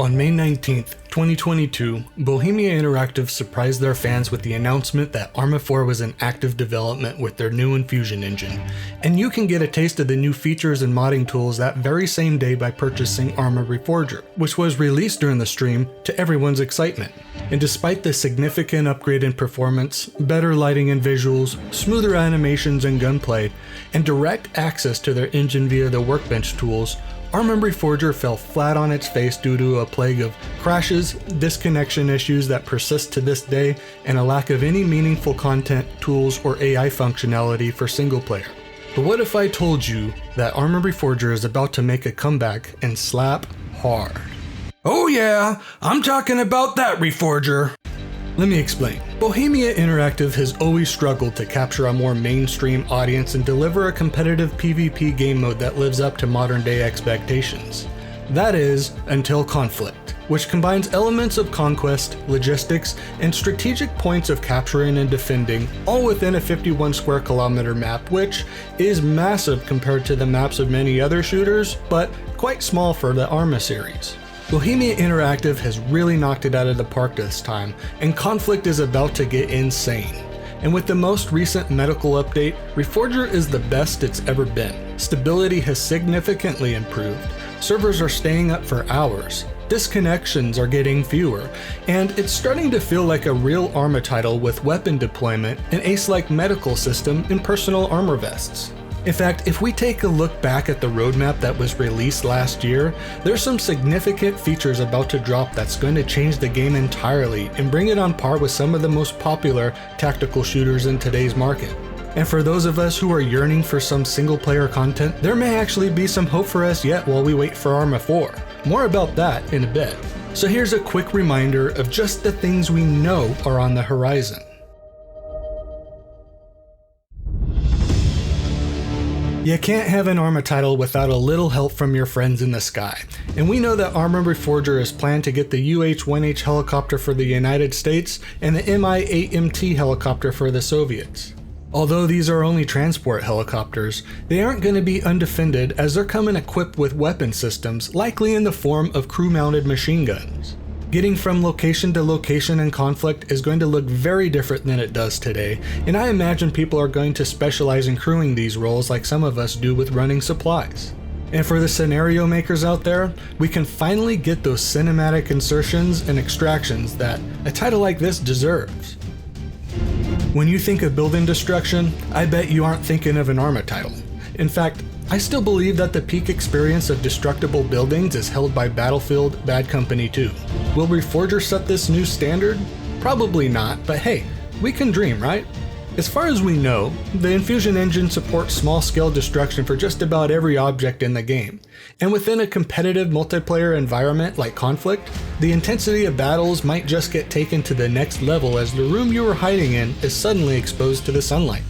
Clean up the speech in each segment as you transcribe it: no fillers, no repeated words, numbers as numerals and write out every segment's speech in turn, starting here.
On May 19th, 2022, Bohemia Interactive surprised their fans with the announcement that Arma 4 was in active development with their new Infusion engine, and you can get a taste of the new features and modding tools that very same day by purchasing Arma Reforger, which was released during the stream to everyone's excitement. And despite the significant upgrade in performance, better lighting and visuals, smoother animations and gunplay, and direct access to their engine via the Workbench tools, Arma Reforger fell flat on its face due to a plague of crashes, disconnection issues that persist to this day, and a lack of any meaningful content, tools, or AI functionality for single player. But what if I told you that Arma Reforger is about to make a comeback and slap hard? Oh yeah, I'm talking about that Reforger! Let me explain. Bohemia Interactive has always struggled to capture a more mainstream audience and deliver a competitive PvP game mode that lives up to modern day expectations. That is, until Conflict, which combines elements of conquest, logistics, and strategic points of capturing and defending, all within a 51 square kilometer map, which is massive compared to the maps of many other shooters, but quite small for the Arma series. Bohemia Interactive has really knocked it out of the park this time, and Conflict is about to get insane. And with the most recent medical update, Reforger is the best it's ever been. Stability has significantly improved, servers are staying up for hours, disconnections are getting fewer, and it's starting to feel like a real Arma title with weapon deployment, an ace-like medical system, and personal armor vests. In fact, if we take a look back at the roadmap that was released last year, there's some significant features about to drop that's going to change the game entirely and bring it on par with some of the most popular tactical shooters in today's market. And for those of us who are yearning for some single player content, there may actually be some hope for us yet while we wait for Arma 4. More about that in a bit. So here's a quick reminder of just the things we know are on the horizon. You can't have an Arma title without a little help from your friends in the sky, and we know that Arma Reforger is planned to get the UH-1H helicopter for the United States and the Mi-8MT helicopter for the Soviets. Although these are only transport helicopters, they aren't going to be undefended as they're coming equipped with weapon systems, likely in the form of crew-mounted machine guns. Getting from location to location in Conflict is going to look very different than it does today, and I imagine people are going to specialize in crewing these roles like some of us do with running supplies. And for the scenario makers out there, we can finally get those cinematic insertions and extractions that a title like this deserves. When you think of building destruction, I bet you aren't thinking of an Arma title. In fact, I still believe that the peak experience of destructible buildings is held by Battlefield Bad Company 2. Will Reforger set this new standard? Probably not, but hey, we can dream, right? As far as we know, the Infusion engine supports small-scale destruction for just about every object in the game, and within a competitive multiplayer environment like Conflict, the intensity of battles might just get taken to the next level as the room you were hiding in is suddenly exposed to the sunlight.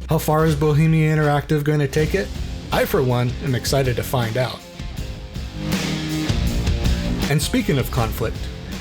How far is Bohemia Interactive going to take it? I, for one, am excited to find out. And speaking of Conflict,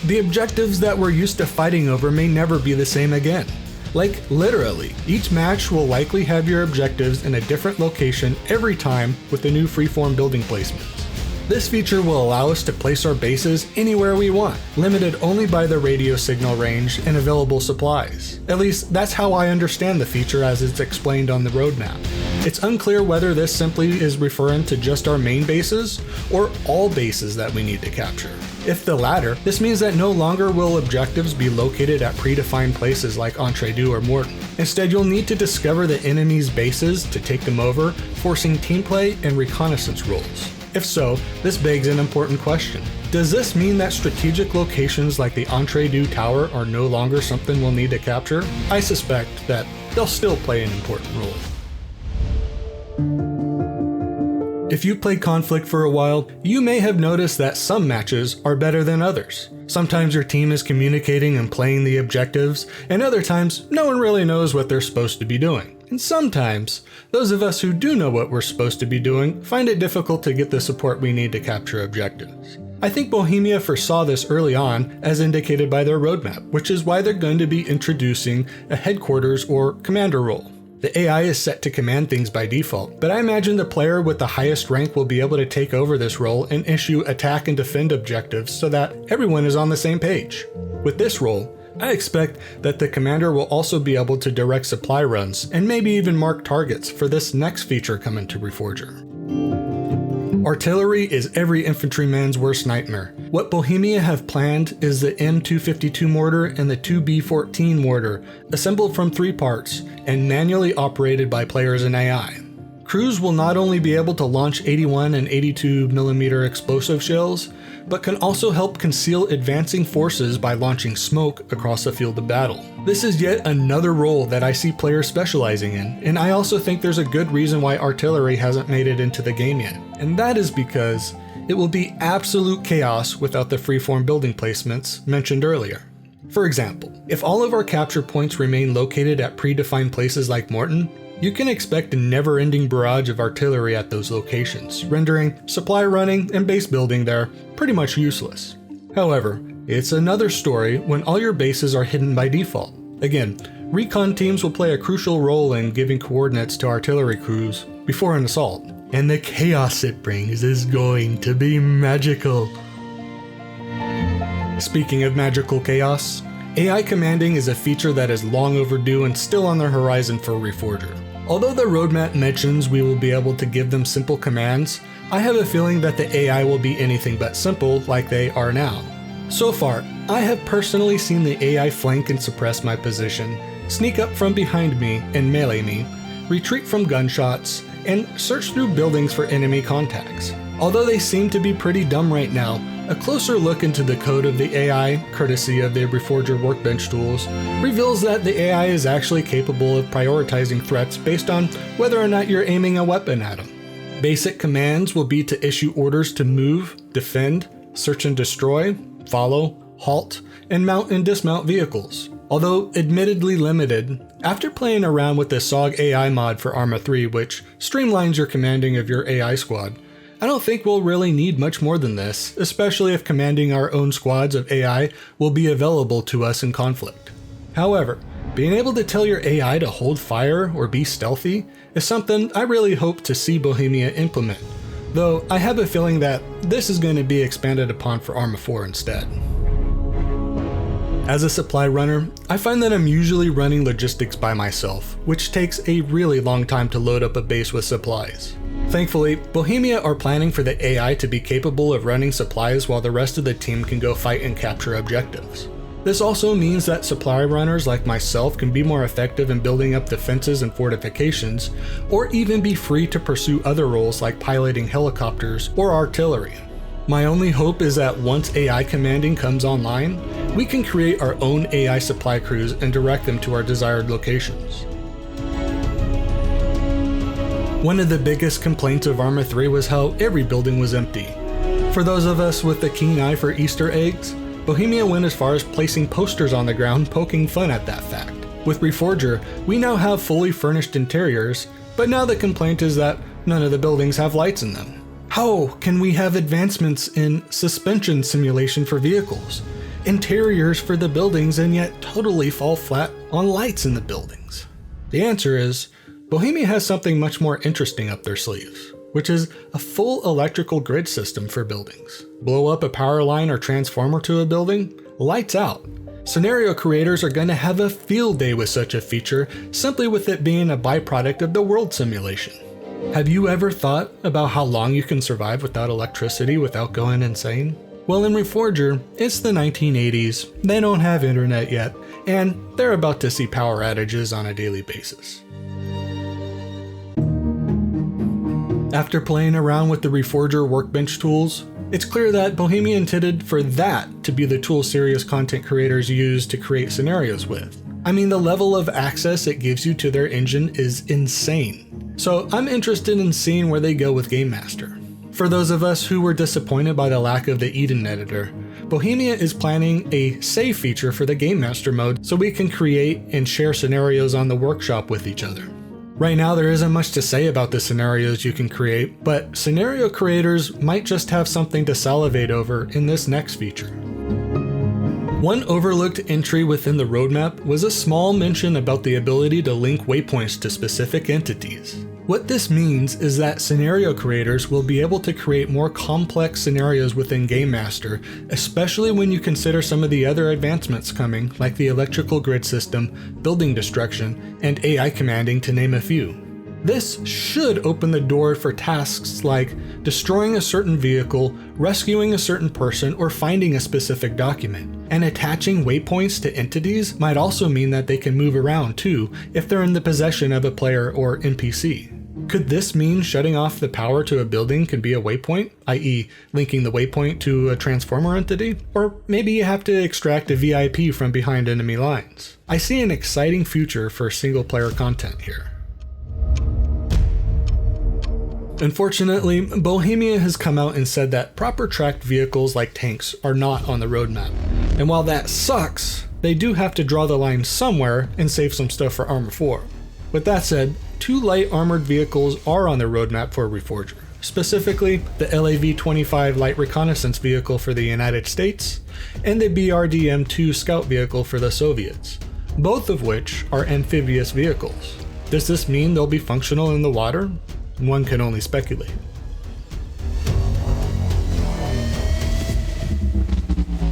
the objectives that we're used to fighting over may never be the same again. Like, literally, each match will likely have your objectives in a different location every time with the new freeform building placements. This feature will allow us to place our bases anywhere we want, limited only by the radio signal range and available supplies. At least, that's how I understand the feature as it's explained on the roadmap. It's unclear whether this simply is referring to just our main bases, or all bases that we need to capture. If the latter, this means that no longer will objectives be located at predefined places like Entrée-deux or Morton. Instead, you'll need to discover the enemy's bases to take them over, forcing teamplay and reconnaissance roles. If so, this begs an important question. Does this mean that strategic locations like the Entrée-deux Tower are no longer something we'll need to capture? I suspect that they'll still play an important role. If you've played Conflict for a while, you may have noticed that some matches are better than others. Sometimes your team is communicating and playing the objectives, and other times no one really knows what they're supposed to be doing. And sometimes, those of us who do know what we're supposed to be doing find it difficult to get the support we need to capture objectives. I think Bohemia foresaw this early on, as indicated by their roadmap, which is why they're going to be introducing a headquarters or commander role. The AI is set to command things by default, but I imagine the player with the highest rank will be able to take over this role and issue attack and defend objectives so that everyone is on the same page. With this role, I expect that the commander will also be able to direct supply runs and maybe even mark targets for this next feature coming to Reforger. Artillery is every infantryman's worst nightmare. What Bohemia have planned is the M252 mortar and the 2B14 mortar, assembled from 3 parts and manually operated by players in AI. Crews will not only be able to launch 81 and 82mm explosive shells, but can also help conceal advancing forces by launching smoke across the field of battle. This is yet another role that I see players specializing in, and I also think there's a good reason why artillery hasn't made it into the game yet, and that is because it will be absolute chaos without the freeform building placements mentioned earlier. For example, if all of our capture points remain located at predefined places like Morton, you can expect a never-ending barrage of artillery at those locations, rendering supply running and base building there pretty much useless. However, it's another story when all your bases are hidden by default. Again, recon teams will play a crucial role in giving coordinates to artillery crews before an assault, and the chaos it brings is going to be magical. Speaking of magical chaos, AI commanding is a feature that is long overdue and still on the horizon for Reforger. Although the roadmap mentions we will be able to give them simple commands, I have a feeling that the AI will be anything but simple like they are now. So far, I have personally seen the AI flank and suppress my position, sneak up from behind me and melee me, retreat from gunshots, and search through buildings for enemy contacts. Although they seem to be pretty dumb right now, a closer look into the code of the AI, courtesy of the Reforger workbench tools, reveals that the AI is actually capable of prioritizing threats based on whether or not you're aiming a weapon at them. Basic commands will be to issue orders to move, defend, search and destroy, follow, halt, and mount and dismount vehicles. Although admittedly limited, after playing around with the SOG AI mod for Arma 3, which streamlines your commanding of your AI squad, I don't think we'll really need much more than this, especially if commanding our own squads of AI will be available to us in conflict. However, being able to tell your AI to hold fire or be stealthy is something I really hope to see Bohemia implement, though I have a feeling that this is going to be expanded upon for Arma 4 instead. As a supply runner, I find that I'm usually running logistics by myself, which takes a really long time to load up a base with supplies. Thankfully, Bohemia are planning for the AI to be capable of running supplies while the rest of the team can go fight and capture objectives. This also means that supply runners like myself can be more effective in building up defenses and fortifications, or even be free to pursue other roles like piloting helicopters or artillery. My only hope is that once AI commanding comes online, we can create our own AI supply crews and direct them to our desired locations. One of the biggest complaints of Arma 3 was how every building was empty. For those of us with a keen eye for Easter eggs, Bohemia went as far as placing posters on the ground poking fun at that fact. With Reforger, we now have fully furnished interiors, but now the complaint is that none of the buildings have lights in them. How can we have advancements in suspension simulation for vehicles, interiors for the buildings, and yet totally fall flat on lights in the buildings? The answer is, Bohemia has something much more interesting up their sleeves, which is a full electrical grid system for buildings. Blow up a power line or transformer to a building, lights out. Scenario creators are going to have a field day with such a feature, simply with it being a byproduct of the world simulation. Have you ever thought about how long you can survive without electricity without going insane? Well, in Reforger, it's the 1980s, they don't have internet yet, and they're about to see power outages on a daily basis. After playing around with the Reforger workbench tools, it's clear that Bohemia intended for that to be the tool serious content creators use to create scenarios with. I mean, the level of access it gives you to their engine is insane. So I'm interested in seeing where they go with Game Master. For those of us who were disappointed by the lack of the Eden editor, Bohemia is planning a save feature for the Game Master mode so we can create and share scenarios on the workshop with each other. Right now there isn't much to say about the scenarios you can create, but scenario creators might just have something to salivate over in this next feature. One overlooked entry within the roadmap was a small mention about the ability to link waypoints to specific entities. What this means is that scenario creators will be able to create more complex scenarios within Game Master, especially when you consider some of the other advancements coming, like the electrical grid system, building destruction, and AI commanding, to name a few. This should open the door for tasks like destroying a certain vehicle, rescuing a certain person, or finding a specific document. And attaching waypoints to entities might also mean that they can move around too, if they're in the possession of a player or NPC. Could this mean shutting off the power to a building can be a waypoint, i.e. linking the waypoint to a transformer entity? Or maybe you have to extract a VIP from behind enemy lines. I see an exciting future for single player content here. Unfortunately, Bohemia has come out and said that proper tracked vehicles like tanks are not on the roadmap. And while that sucks, they do have to draw the line somewhere and save some stuff for Arma 4. With that said, 2 light armored vehicles are on the roadmap for Reforger. Specifically, the LAV-25 light reconnaissance vehicle for the United States, and the BRDM-2 scout vehicle for the Soviets, both of which are amphibious vehicles. Does this mean they'll be functional in the water? One can only speculate.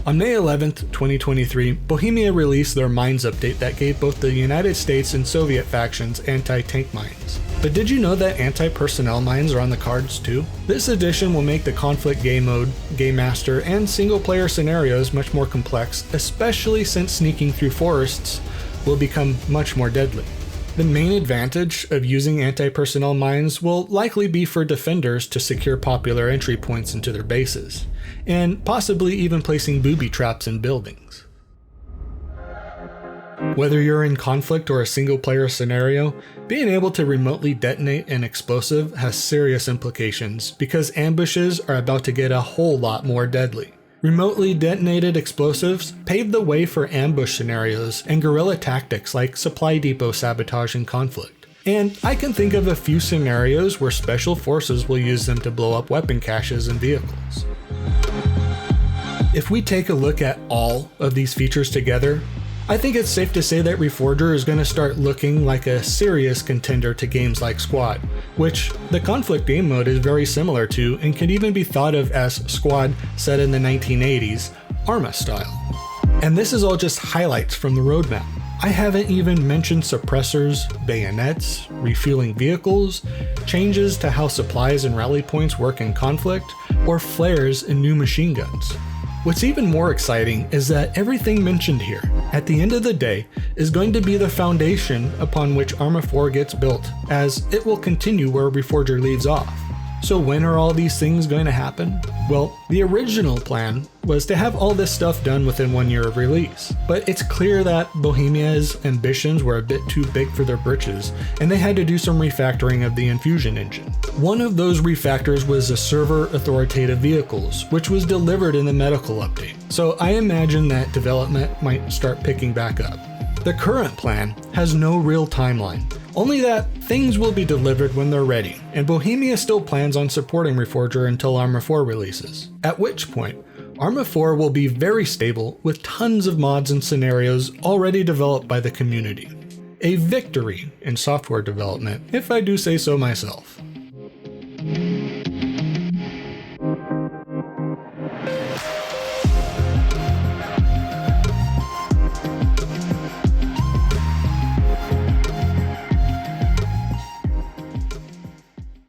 On May 11th, 2023, Bohemia released their mines update that gave both the United States and Soviet factions anti-tank mines. But did you know that anti-personnel mines are on the cards too? This addition will make the conflict game mode, game master, and single-player scenarios much more complex, especially since sneaking through forests will become much more deadly. The main advantage of using anti-personnel mines will likely be for defenders to secure popular entry points into their bases, and possibly even placing booby traps in buildings. Whether you're in conflict or a single-player scenario, being able to remotely detonate an explosive has serious implications because ambushes are about to get a whole lot more deadly. Remotely detonated explosives pave the way for ambush scenarios and guerrilla tactics like supply depot sabotage and conflict. And I can think of a few scenarios where special forces will use them to blow up weapon caches and vehicles. If we take a look at all of these features together, I think it's safe to say that Reforger is going to start looking like a serious contender to games like Squad, which the conflict game mode is very similar to and can even be thought of as Squad set in the 1980s, Arma style. And this is all just highlights from the roadmap. I haven't even mentioned suppressors, bayonets, refueling vehicles, changes to how supplies and rally points work in conflict, or flares and new machine guns. What's even more exciting is that everything mentioned here, at the end of the day, is going to be the foundation upon which Arma 4 gets built, as it will continue where Reforger leaves off. So when are all these things going to happen? Well, the original plan was to have all this stuff done within 1 year of release, but it's clear that Bohemia's ambitions were a bit too big for their britches, and they had to do some refactoring of the Infusion engine. One of those refactors was the server authoritative vehicles, which was delivered in the medical update, so I imagine that development might start picking back up. The current plan has no real timeline, only that things will be delivered when they're ready, and Bohemia still plans on supporting Reforger until Arma 4 releases, at which point Arma 4 will be very stable with tons of mods and scenarios already developed by the community. A victory in software development, if I do say so myself.